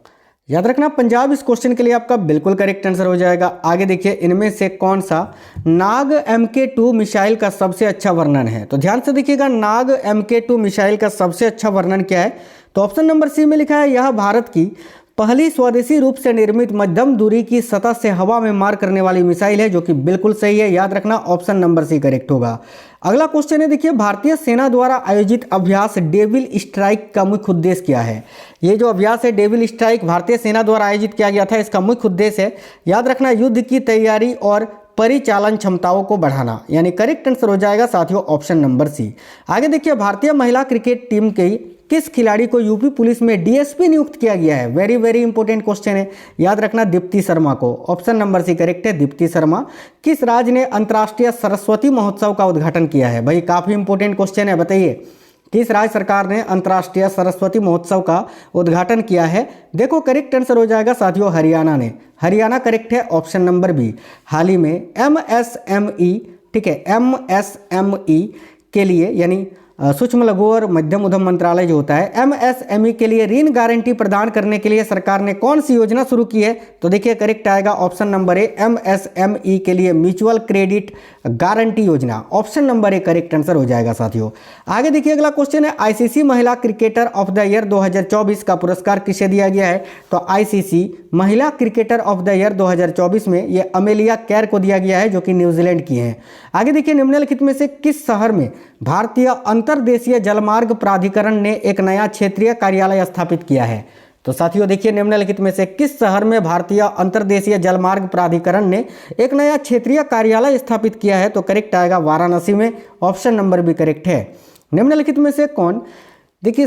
याद रखना पंजाब इस क्वेश्चन के लिए आपका बिल्कुल करेक्ट आंसर हो जाएगा। आगे देखिए, इनमें से कौन सा नाग MK2 मिसाइल का सबसे अच्छा वर्णन है? तो ध्यान से देखिएगा, नाग MK2 मिसाइल का सबसे अच्छा वर्णन क्या है? तो ऑप्शन नंबर सी में लिखा है यह भारत की पहली स्वदेशी रूप से निर्मित मध्यम दूरी की सतह से हवा में मार करने वाली मिसाइल है, जो कि बिल्कुल सही है। याद रखना ऑप्शन नंबर सी करेक्ट होगा। अगला क्वेश्चन है, देखिए भारतीय सेना द्वारा आयोजित अभ्यास डेविल स्ट्राइक का मुख्य उद्देश्य क्या है? ये जो अभ्यास है डेविल स्ट्राइक भारतीय सेना द्वारा आयोजित किया गया था, इसका मुख्य उद्देश्य है याद रखना युद्ध की तैयारी और परिचालन क्षमताओं को बढ़ाना, यानी करेक्ट आंसर हो जाएगा साथियों ऑप्शन नंबर सी। आगे देखिए, भारतीय महिला क्रिकेट टीम के किस खिलाड़ी को यूपी पुलिस में डीएसपी नियुक्त किया गया है? वेरी वेरी इंपॉर्टेंट क्वेश्चन है, याद रखना दीप्ति शर्मा को। ऑप्शन नंबर सी करेक्ट है, दीप्ति शर्मा। किस राज्य ने अंतर्राष्ट्रीय सरस्वती महोत्सव का उद्घाटन किया है? भाई काफी इंपॉर्टेंट क्वेश्चन है, बताइए किस राज्य सरकार ने अंतर्राष्ट्रीय सरस्वती महोत्सव का उद्घाटन किया है? देखो करेक्ट आंसर हो जाएगा साथियों हरियाणा ने। हरियाणा करेक्ट है, ऑप्शन नंबर बी। हाल ही में MSME, ठीक है, MSME के लिए यानी सूक्ष्म लघु और मध्यम उद्यम मंत्रालय जो होता है, MSME के लिए ऋण गारंटी प्रदान करने के लिए सरकार ने कौन सी योजना शुरू की है? तो देखिए करेक्ट आएगा ऑप्शन नंबर ए, MSME के लिए म्यूचुअल क्रेडिट गारंटी योजना। Option number A correct answer हो जाएगा साथियों। आगे देखिए, अगला क्वेश्चन है, ICC महिला क्रिकेटर ऑफ द ईयर 2024 का पुरस्कार किसे दिया गया है? तो ICC महिला क्रिकेटर ऑफ द ईयर 2024 में ये अमेलिया कैर को दिया गया है, जो कि न्यूजीलैंड की हैं। आगे देखिए, निम्नलिखित में से किस शहर में भारतीय अंतर्देशीय जलमार्ग प्राधिकरण ने एक नया क्षेत्रीय कार्यालय स्थापित किया है? तो साथियों देखिए, निम्नलिखित में से किस शहर में भारतीय अंतर्देशीय जलमार्ग प्राधिकरण ने एक नया क्षेत्रीय कार्यालय स्थापित किया है? तो करेक्ट आएगा वाराणसी में। ऑप्शन नंबर भी करेक्ट है। निम्नलिखित में से कौन देखिए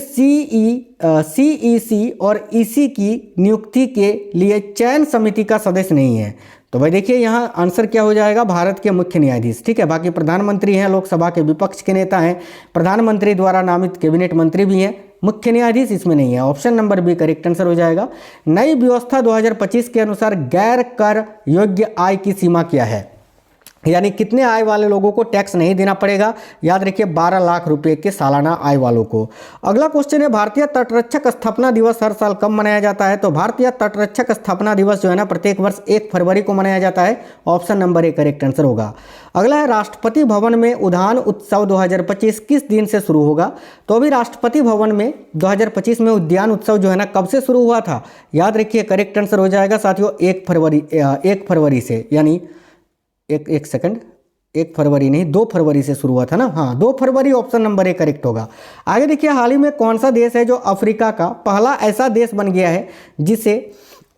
CEC और EC की नियुक्ति के लिए चयन समिति का सदस्य नहीं है? तो भाई देखिए यहाँ आंसर क्या हो जाएगा, भारत के मुख्य न्यायाधीश। ठीक है, बाकी प्रधानमंत्री हैं, लोकसभा के विपक्ष के नेता हैं, प्रधानमंत्री द्वारा नामित कैबिनेट मंत्री भी हैं, मुख्य न्यायाधीश इसमें नहीं है। Option number B correct answer हो जाएगा। नई व्यवस्था 2025 के अनुसार गैर कर योग्य आय की सीमा क्या है? यानी कितने आय वाले लोगों को टैक्स नहीं देना पड़ेगा? याद रखिए 12 लाख रुपए के सालाना आय वालों को। अगला क्वेश्चन है, भारतीय तटरक्षक स्थापना दिवस हर साल कब मनाया जाता है? तो भारतीय तटरक्षक स्थापना दिवस जो है ना प्रत्येक वर्ष 1 फरवरी को मनाया जाता है। Option number A correct answer होगा। अगला है, राष्ट्रपति भवन में उद्यान उत्सव 2025 किस दिन से शुरू होगा? तो अभी राष्ट्रपति भवन में 2025 में उद्यान उत्सव जो है ना कब से शुरू हुआ था? याद रखिए करेक्ट आंसर हो जाएगा साथियों 1 फरवरी से, यानी एक सेकंड, 1 फरवरी नहीं 2 फरवरी से शुरू हुआ था ना, हाँ 2 फरवरी ऑप्शन नंबर 1 करेक्ट होगा। आगे देखिए, हाल ही में कौन सा देश है जो अफ्रीका का पहला ऐसा देश बन गया है जिसे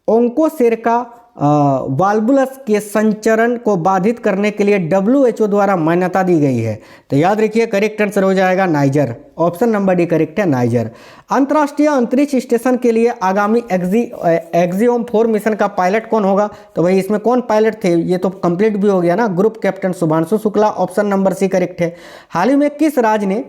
ओंकोसेरका वाल्वुलस के संचरण को बाधित करने के लिए WHO द्वारा मान्यता दी गई है? तो याद रखिए करेक्ट आंसर हो जाएगा niger, option number D correct है नाइजर। अंतर्राष्ट्रीय अंतरिक्ष स्टेशन के लिए आगामी एक्सियोम 4 मिशन का पायलट कौन होगा? तो भाई इसमें कौन पायलट थे, ये तो कंप्लीट भी हो गया ना, group captain Shubhanshu Shukla, option number C correct है। हाल ही में किस राज्य ने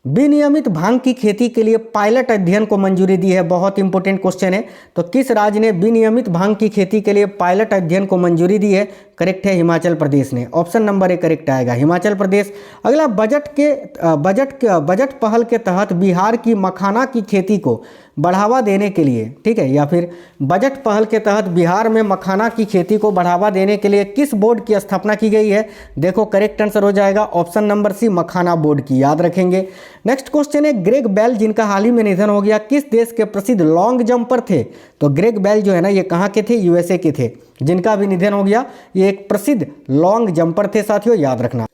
विनियमित भांग की खेती के लिए पायलट अध्ययन को मंजूरी दी है? बहुत इंपॉर्टेंट क्वेश्चन है। तो किस राज्य ने विनियमित भांग की खेती के लिए पायलट अध्ययन को मंजूरी दी है? करेक्ट है हिमाचल प्रदेश ने, ऑप्शन नंबर 1 करेक्ट आएगा हिमाचल प्रदेश। अगला, बजट पहल के तहत बिहार की मखाना की खेती को बढ़ावा देने के लिए, ठीक है, या फिर बजट पहल के तहत बिहार में मखाना की खेती को बढ़ावा देने के लिए किस बोर्ड की स्थापना की गई है? देखो करेक्ट आंसर हो जाएगा ऑप्शन नंबर सी मखाना बोर्ड की, याद रखेंगे। नेक्स्ट क्वेश्चन है, ग्रेग बेल जिनका हाल ही में निधन हो गया किस देश के प्रसिद्ध लॉन्ग जंपर थे? तो ग्रेग बेल जो है ना, ये कहाँ के थे? USA के थे, जिनका भी निधन हो गया। ये एक प्रसिद्ध लॉन्ग जंपर थे साथियों, याद रखना।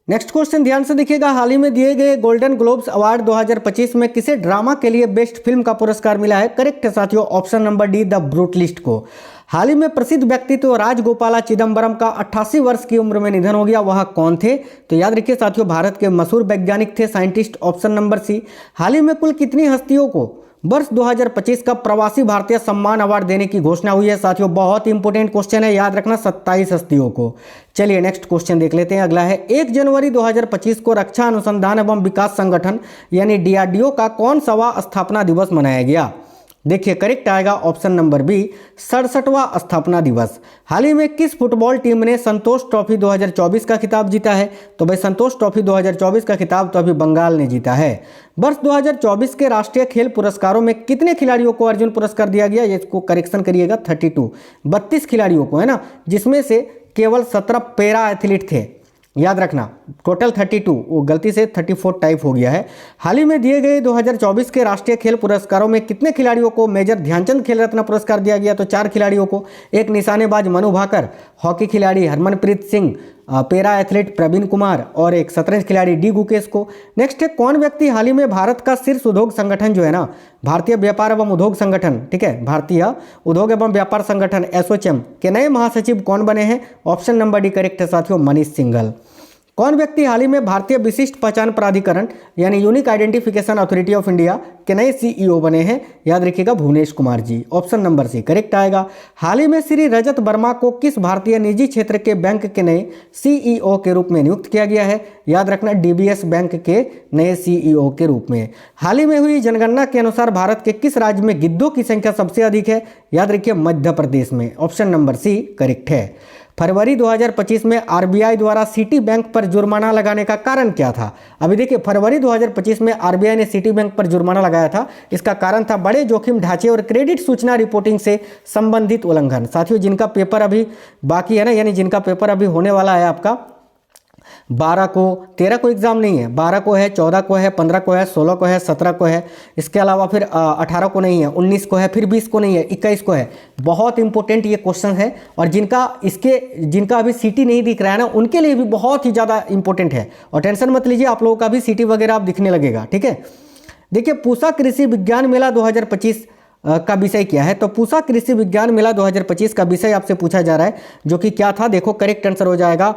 नेक्स्ट क्वेश्चन ध्यान से देखिएगा, हाल ही में दिए गए गोल्डन ग्लोब्स अवार्ड 2025 में किसे ड्रामा के लिए बेस्ट फिल्म का पुरस्कार मिला है? करेक्ट है साथियों, option number D the brutalist को। हाल ही में प्रसिद्ध व्यक्तित्व राजगोपाला चिदम्बरम का 88 वर्ष की उम्र में निधन हो गया, वह कौन थे? तो याद रखिए साथियों, भारत के मशहूर वैज्ञानिक थे, साइंटिस्ट, ऑप्शन नंबर सी। हाल ही में कुल कितनी हस्तियों को वर्ष 2025 का प्रवासी भारतीय सम्मान अवार्ड देने की घोषणा हुई है? साथियों बहुत इंपॉर्टेंट क्वेश्चन है, याद रखना, 27 हस्तियों को। चलिए नेक्स्ट क्वेश्चन देख लेते हैं। अगला है, 1 जनवरी 2025 को रक्षा अनुसंधान एवं विकास संगठन यानी DRDO का कौन सावा स्थापना दिवस मनाया गया? देखिए करेक्ट आएगा ऑप्शन नंबर बी 67वां स्थापना दिवस। हाल ही में किस फुटबॉल टीम ने संतोष ट्रॉफी 2024 का खिताब जीता है? तो भाई संतोष ट्रॉफी 2024 का खिताब तो अभी बंगाल ने जीता है। वर्ष 2024 के राष्ट्रीय खेल पुरस्कारों में कितने खिलाड़ियों को अर्जुन पुरस्कार दिया गया? ये इसको करेक्शन करिएगा, 32 खिलाड़ियों को है ना, जिसमें से केवल 17 पैरा एथलीट थे, याद रखना, टोटल 32, वो गलती से 34 टाइप हो गया है। हाल ही में दिए गए 2024 के राष्ट्रीय खेल पुरस्कारों में कितने खिलाड़ियों को मेजर ध्यानचंद खेल रत्न पुरस्कार दिया गया? तो 4 खिलाड़ियों को, एक निशानेबाज मनु भाकर, हॉकी खिलाड़ी हरमनप्रीत सिंह, पैरा एथलीट प्रवीण कुमार और एक शतरंज खिलाड़ी डी गुकेश को। नेक्स्ट है, कौन व्यक्ति हाल ही में भारत का शीर्ष उद्योग संगठन जो है ना, भारतीय व्यापार एवं उद्योग संगठन, ठीक है, भारतीय उद्योग एवं व्यापार संगठन एसोचैम के नए महासचिव कौन बने हैं? ऑप्शन नंबर डी करेक्ट है साथियों, मनीष सिंघल। कौन व्यक्ति हाल ही में भारतीय विशिष्ट पहचान प्राधिकरण यानी unique identification authority of India के नए CEO बने हैं? याद रखिएगा Bhuvnesh Kumar ji, option number C correct आएगा। हाल ही में श्री रजत वर्मा को किस भारतीय निजी क्षेत्र के बैंक के नए CEO के रूप में नियुक्त किया गया है? याद रखना, DBS बैंक के नए CEO के रूप में। हाल ही में हुई जनगणना के अनुसार भारत के किस राज्य में गिद्धों की संख्या सबसे अधिक है? याद रखिए मध्य प्रदेश में, ऑप्शन नंबर सी करेक्ट है। फरवरी 2025 में RBI द्वारा सिटी बैंक पर जुर्माना लगाने का कारण क्या था? अभी देखिए, फरवरी 2025 में RBI ने सिटी बैंक पर जुर्माना लगाया था। इसका कारण था बड़े जोखिम ढांचे और क्रेडिट सूचना रिपोर्टिंग से संबंधित उल्लंघन। साथियों जिनका पेपर अभी बाकी है ना, यानी जिनका पेपर अभी होने वाला है आपका 12 को, 13 को एग्जाम नहीं है, 12 को है, 14 को है, 15 को है, 16 को है, 17 को है, इसके अलावा फिर 18 को नहीं है, 19 को है, फिर 20 को नहीं है, 21 को है। बहुत इंपॉर्टेंट ये क्वेश्चन है, और जिनका अभी सिटी नहीं दिख रहा है ना, उनके लिए भी बहुत ही ज़्यादा इंपॉर्टेंट है। और टेंशन मत लीजिए, आप लोगों का भी सिटी वगैरह आप दिखने लगेगा, ठीक है। देखिए, पूसा कृषि विज्ञान मेला 2025 का विषय क्या है? तो पूसा कृषि विज्ञान मेला 2025 का विषय आपसे पूछा जा रहा है, जो कि क्या था? देखो करेक्ट आंसर हो जाएगा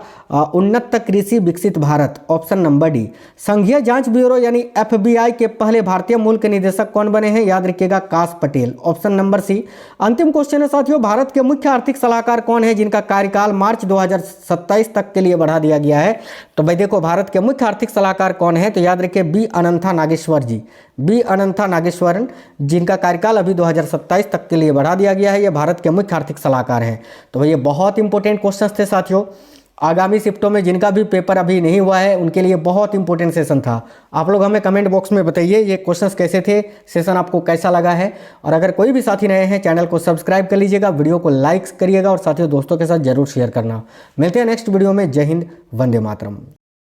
उन्नत कृषि विकसित भारत, ऑप्शन नंबर डी। संघीय जांच ब्यूरो यानी FBI के पहले भारतीय मूल के निदेशक कौन बने हैं? याद रखिएगा काश पटेल, ऑप्शन नंबर सी। अंतिम क्वेश्चन है साथियों, भारत के मुख्य आर्थिक सलाहकार कौन है जिनका कार्यकाल मार्च 2027 तक के लिए बढ़ा दिया गया है? तो भाई देखो, भारत के मुख्य आर्थिक सलाहकार कौन है? तो याद रखिए बी अनंथा नागेश्वर जी, बी अनंथा नागेश्वरन, जिनका कार्यकाल अभी 2027 तक के लिए बढ़ा दिया गया है। ये भारत के मुख्य आर्थिक सलाहकार हैं। तो ये बहुत इंपॉर्टेंट क्वेश्चंस थे साथियों। आगामी शिफ्टों में जिनका भी पेपर अभी नहीं हुआ है उनके लिए बहुत इंपॉर्टेंट सेशन था। आप लोग हमें कमेंट बॉक्स में बताइए ये क्वेश्चंस कैसे थे, सेशन आपको कैसा लगा है। और अगर कोई भी साथी नए हैं, चैनल को सब्सक्राइब कर लीजिएगा, वीडियो को लाइक करिएगा और साथियों दोस्तों के साथ जरूर शेयर करना। मिलते हैं नेक्स्ट वीडियो में। जय हिंद, वंदे मातरम।